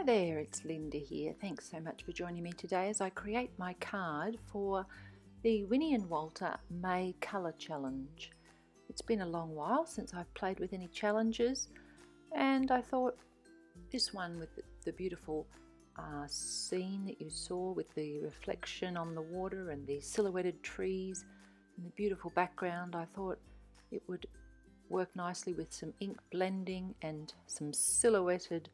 Hi there, it's Linda here. Thanks so much for joining me today as I create my card for the Winnie and Walter May Colour Challenge. It's been a long while since I've played with any challenges, and I thought this one with the beautiful scene that you saw with the reflection on the water and the silhouetted trees and the beautiful background, I thought it would work nicely with some ink blending and some silhouetted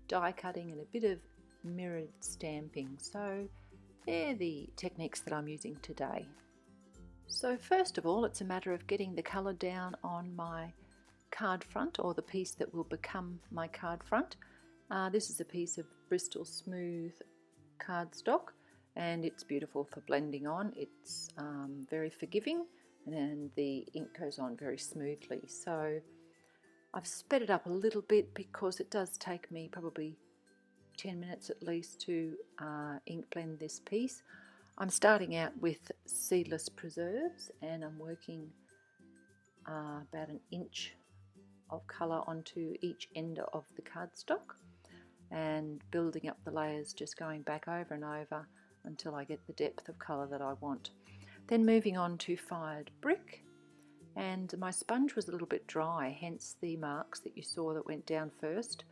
die cutting and a bit of mirrored stamping. So they're the techniques that I'm using today. So first of all, it's a matter of getting the colour down on my card front, or the piece that will become my card front. This is a piece of Bristol smooth cardstock, and it's beautiful for blending on. It's very forgiving, and the ink goes on very smoothly. So I've sped it up a little bit because it does take me probably 10 minutes at least to ink blend this piece. I'm starting out with Seedless preserves, and I'm working about an inch of colour onto each end of the cardstock and building up the layers, just going back over and over until I get the depth of colour that I want. Then moving on to fired brick. And my sponge was a little bit dry, hence the marks that you saw that went down first.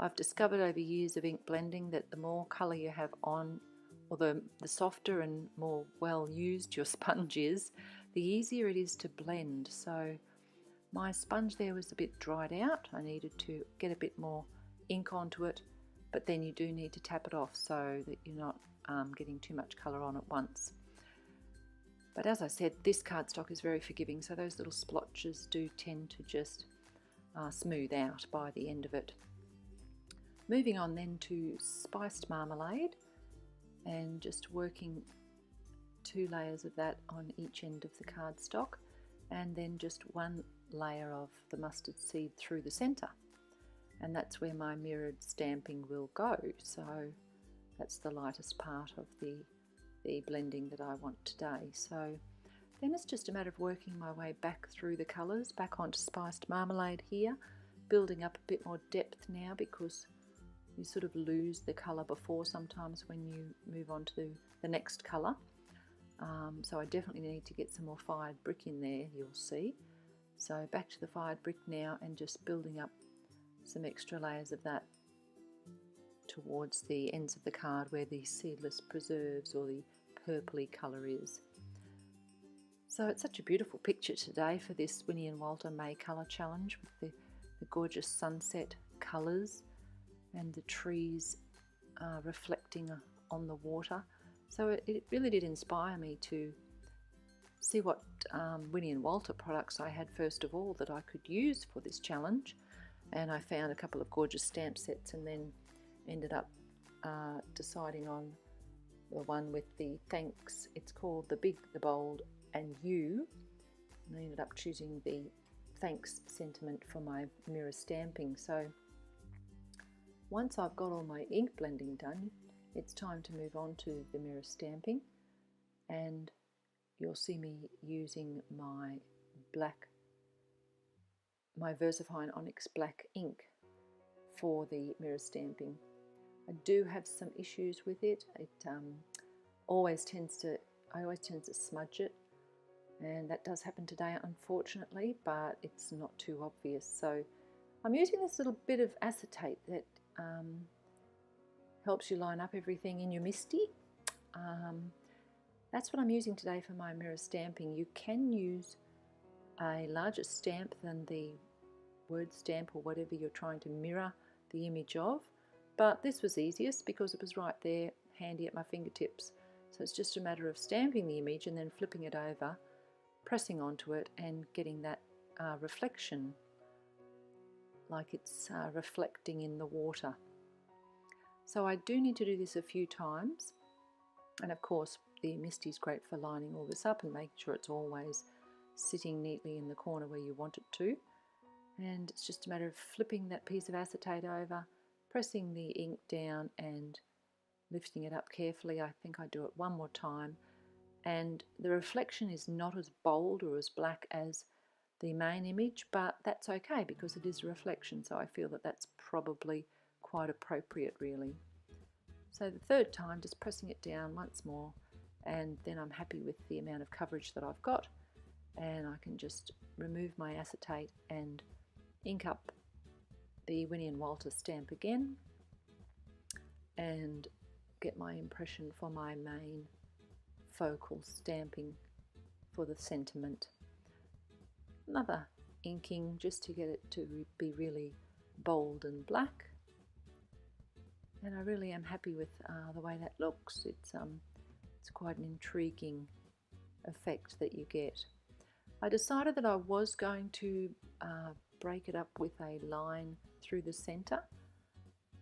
I've discovered over years of ink blending that the more colour you have on, or the softer and more well used your sponge is, the easier it is to blend. So my sponge there was a bit dried out. I needed to get a bit more ink onto it, but then you do need to tap it off so that you're not getting too much colour on at once. But as I said, this cardstock is very forgiving, so those little splotches do tend to just smooth out by the end of it. Moving on then to spiced marmalade, and just working 2 layers of that on each end of the cardstock, and then just 1 layer of the mustard seed through the centre. And that's where my mirrored stamping will go, so that's the lightest part of the blending that I want today. So then it's just a matter of working my way back through the colours, back onto spiced marmalade here, building up a bit more depth now, because you sort of lose the colour before sometimes when you move on to the next colour. So I definitely need to get some more fired brick in there, you'll see. So back to the fired brick now, and just building up some extra layers of that towards the ends of the card where the Seedless preserves or the purpley colour is. So it's such a beautiful picture today for this Winnie and Walter May Colour Challenge, with the gorgeous sunset colours and the trees reflecting on the water. So it really did inspire me to see what Winnie and Walter products I had first of all that I could use for this challenge, and I found a couple of gorgeous stamp sets, and then ended up deciding on the one with the thanks. It's called the Big, the Bold and You, and I ended up choosing the thanks sentiment for my mirror stamping. So once I've got all my ink blending done, it's time to move on to the mirror stamping, and you'll see me using my VersaFine Onyx black ink for the mirror stamping. I do have some issues with it. It I always tend to smudge it, and that does happen today unfortunately, but it's not too obvious. So I'm using this little bit of acetate that helps you line up everything in your MISTI. That's what I'm using today for my mirror stamping. You can use a larger stamp than the word stamp or whatever you're trying to mirror the image of, but this was easiest because it was right there, handy at my fingertips. So it's just a matter of stamping the image and then flipping it over, pressing onto it, and getting that reflection, like it's reflecting in the water. So I do need to do this a few times, and of course the MISTI is great for lining all this up and making sure it's always sitting neatly in the corner where you want it to. And it's just a matter of flipping that piece of acetate over, pressing the ink down and lifting it up carefully. I think I do it one more time, and the reflection is not as bold or as black as the main image, but that's okay because it is a reflection, so I feel that that's probably quite appropriate really. So the third time, just pressing it down once more, and then I'm happy with the amount of coverage that I've got, and I can just remove my acetate and ink up the Winnie and Walter stamp again and get my impression for my main focal stamping for the sentiment. Another inking just to get it to be really bold and black, and I really am happy with the way that looks. It's quite an intriguing effect that you get. I decided that I was going to break it up with a line through the center,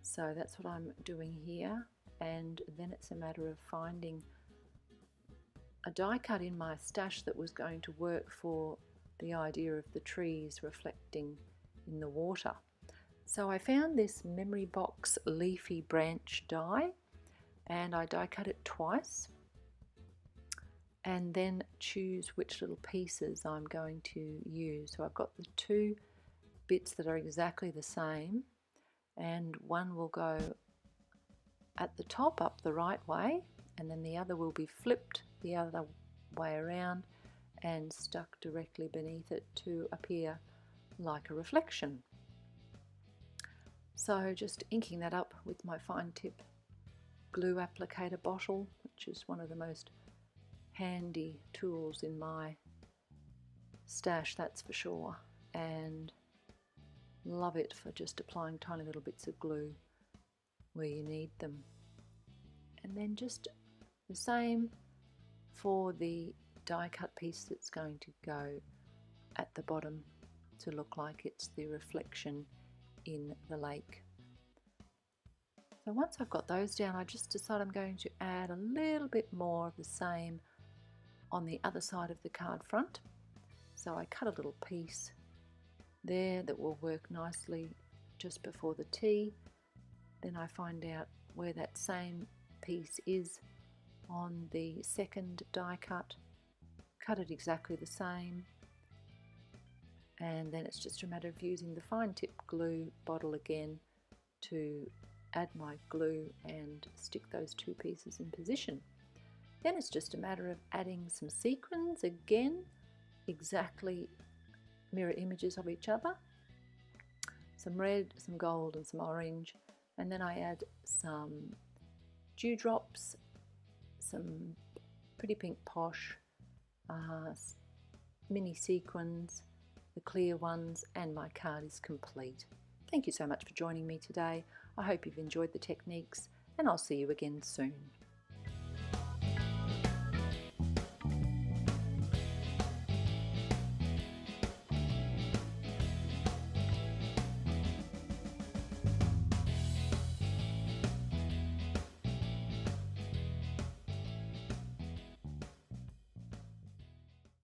so that's what I'm doing here, and then it's a matter of finding a die cut in my stash that was going to work for the idea of the trees reflecting in the water. So I found this memory box leafy branch die, and I die cut it twice and then choose which little pieces I'm going to use. So I've got the two bits that are exactly the same, and one will go at the top up the right way, and then the other will be flipped the other way around and stuck directly beneath it to appear like a reflection. So just inking that up with my fine tip glue applicator bottle, which is one of the most handy tools in my stash, that's for sure, and love it for just applying tiny little bits of glue where you need them. And then just the same for the die cut piece that's going to go at the bottom to look like it's the reflection in the lake. So once I've got those down, I just decide I'm going to add a little bit more of the same on the other side of the card front. So I cut a little piece there that will work nicely just before the T. Then I find out where that same piece is on the second die cut, cut it exactly the same, and then it's just a matter of using the fine tip glue bottle again to add my glue and stick those two pieces in position. Then it's just a matter of adding some sequins, again exactly mirror images of each other, some red, some gold and some orange, and then I add some dewdrops, some pretty pink posh, mini sequins, the clear ones, and my card is complete. Thank you so much for joining me today. I hope you've enjoyed the techniques, and I'll see you again soon.